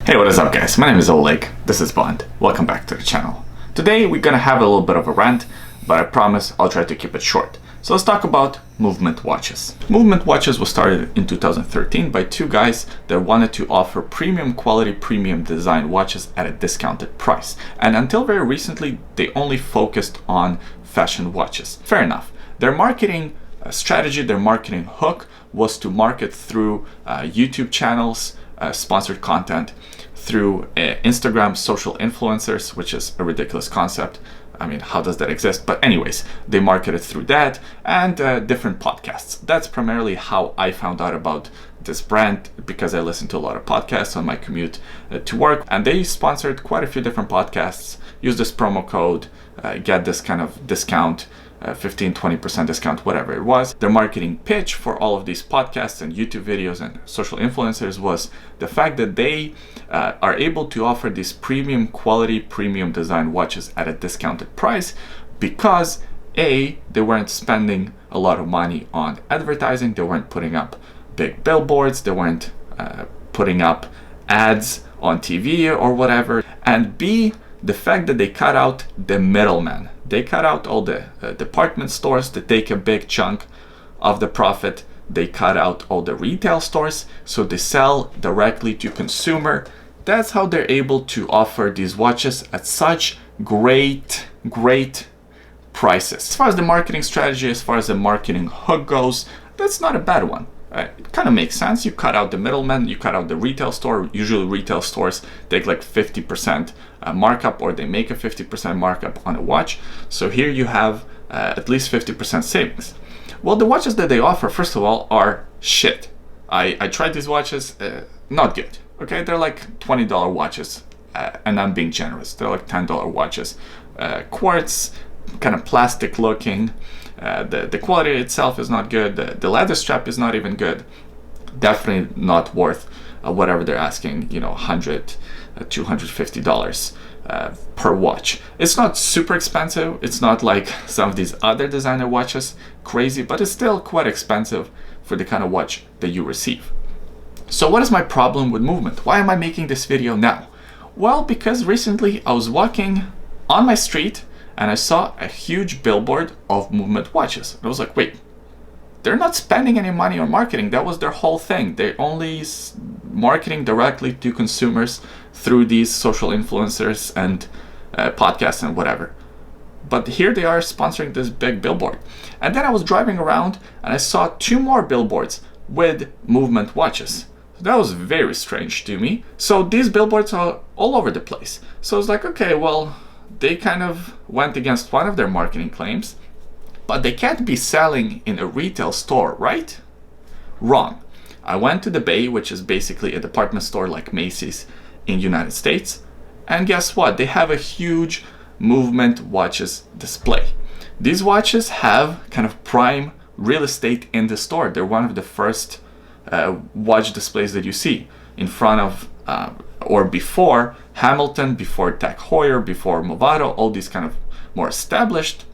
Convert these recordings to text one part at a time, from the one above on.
Hey, what is up guys? My name is Oleg, this is Bond. Welcome back to the channel. Today we're gonna have a little bit of a rant, but I promise I'll try to keep it short. So let's talk about Movement watches. Movement watches was started in 2013 by two guys that wanted to offer premium quality, premium design watches at a discounted price. And until very recently, they only focused on fashion watches. Fair enough. Their marketing strategy, their marketing hook was to market through YouTube channels, sponsored content, through Instagram social influencers, which is a ridiculous concept. I mean, how does that exist? But anyways, they marketed through that and different podcasts. That's primarily how I found out about this brand, because I listen to a lot of podcasts on my commute to work, and they sponsored quite a few different podcasts. Use this promo code, get this kind of discount, 15-20% discount, whatever it was. Their marketing pitch for all of these podcasts and YouTube videos and social influencers was the fact that they are able to offer these premium quality, premium design watches at a discounted price because A, they weren't spending a lot of money on advertising, they weren't putting up big billboards, they weren't putting up ads on TV or whatever, and B, the fact that they cut out the middleman. They cut out all the department stores that take a big chunk of the profit. They cut out all the retail stores, so they sell directly to consumer. That's how they're able to offer these watches at such great prices. As far as the marketing strategy, as far as the marketing hook goes, that's not a bad one. It kind of makes sense. You cut out the middleman, you cut out the retail store. Usually retail stores take like 50% markup, or they make a 50% markup on a watch. So here you have at least 50% savings. Well, the watches that they offer, first of all, are shit. I tried these watches, not good. Okay, they're like $20 watches, and I'm being generous. They're like $10 watches. Quartz, kind of plastic looking. The quality itself is not good. The leather strap is not even good. Definitely not worth whatever they're asking, $100, $250 per watch. It's not super expensive. It's not like some of these other designer watches, crazy, but it's still quite expensive for the kind of watch that you receive. So what is my problem with Movement? Why am I making this video now? Well, because recently I was walking on my street and I saw a huge billboard of Movement watches. And I was like, wait, they're not spending any money on marketing. That was their whole thing. They're only marketing directly to consumers through these social influencers and podcasts and whatever. But here they are sponsoring this big billboard. And then I was driving around and I saw two more billboards with Movement watches. That was very strange to me. So these billboards are all over the place. So I was like, okay, well, they kind of went against one of their marketing claims, but they can't be selling in a retail store, right? Wrong. I went to the Bay, which is basically a department store like Macy's in United States, and guess what? They have a huge Movement watches display. These watches have kind of prime real estate in the store. They're one of the first watch displays that you see in front of or before Hamilton, before Tag Heuer, before Movado, all these kind of more established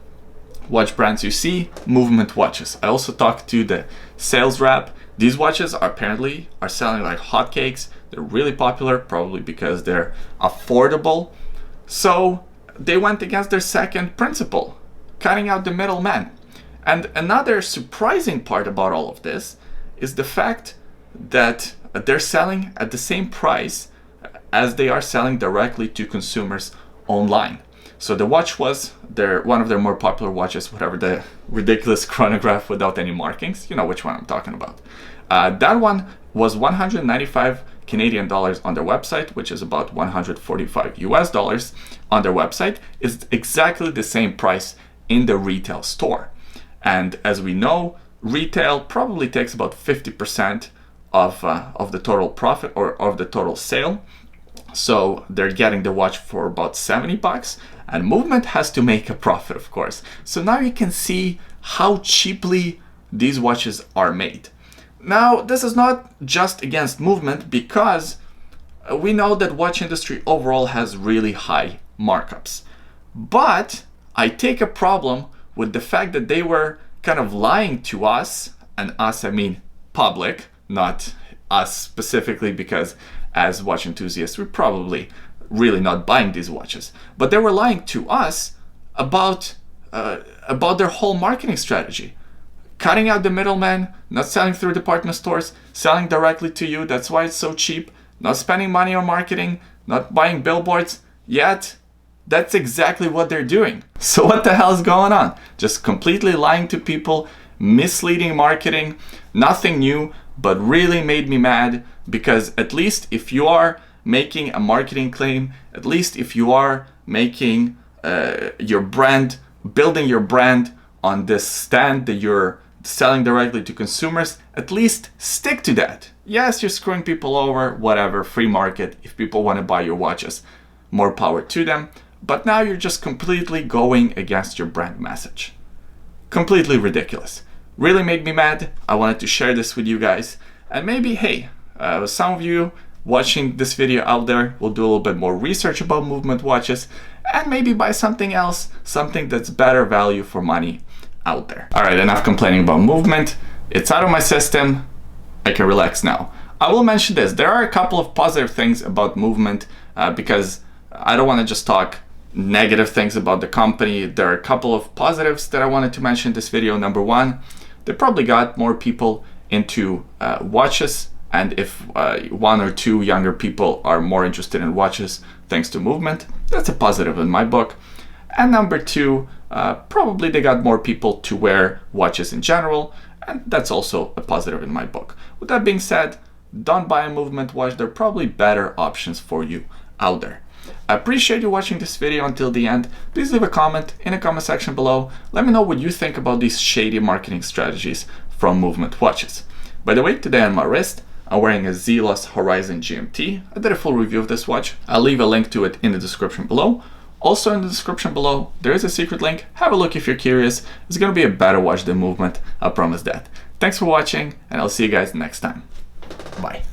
watch brands. You see Movement watches. I also talked to the sales rep. These watches apparently are selling like hotcakes. They're really popular, probably because they're affordable. So they went against their second principle, cutting out the middleman. And another surprising part about all of this is the fact that they're selling at the same price as they are selling directly to consumers online. So the watch was one of their more popular watches, whatever, the ridiculous chronograph without any markings. You know which one I'm talking about. That one was 195 Canadian dollars on their website, which is about 145 US dollars on their website. Is exactly the same price in the retail store. And as we know, retail probably takes about 50% of the total profit or of the total sale. So they're getting the watch for about $70, and Movement has to make a profit, of course. So now you can see how cheaply these watches are made. Now, this is not just against Movement, because we know that watch industry overall has really high markups. But I take a problem with the fact that they were kind of lying to us, and us I mean public, not us specifically, because as watch enthusiasts, we're probably really not buying these watches. But they were lying to us about their whole marketing strategy. Cutting out the middleman, not selling through department stores, selling directly to you. That's why it's so cheap. Not spending money on marketing, not buying billboards. Yet, that's exactly what they're doing. So what the hell is going on? Just completely lying to people, misleading marketing, nothing new, but really made me mad, because at least if you are making a marketing claim, at least if you are making your brand, building your brand on this stand that you're selling directly to consumers, at least stick to that. Yes, you're screwing people over, whatever, free market. If people want to buy your watches, more power to them. But now you're just completely going against your brand message. Completely ridiculous. Really made me mad. I wanted to share this with you guys. And maybe, hey, some of you watching this video out there will do a little bit more research about movement watches and maybe buy something else, something that's better value for money out there. All right, enough complaining about movement. It's out of my system. I can relax now. I will mention this. There are a couple of positive things about movement because I don't want to just talk negative things about the company. There are a couple of positives that I wanted to mention in this video. Number one, they probably got more people into watches. And if one or two younger people are more interested in watches thanks to movement, that's a positive in my book. And number two, probably they got more people to wear watches in general, and that's also a positive in my book. With that being said, don't buy a movement watch. There are probably better options for you out there. I appreciate you watching this video until the end. Please leave a comment in the comment section below. Let me know what you think about these shady marketing strategies from movement watches. By the way, today on my wrist, I'm wearing a Zelos Horizon GMT. I did a full review of this watch. I'll leave a link to it in the description below. Also in the description below, there is a secret link. Have a look if you're curious. It's gonna be a better watch than movement, I promise that. Thanks for watching, and I'll see you guys next time. Bye.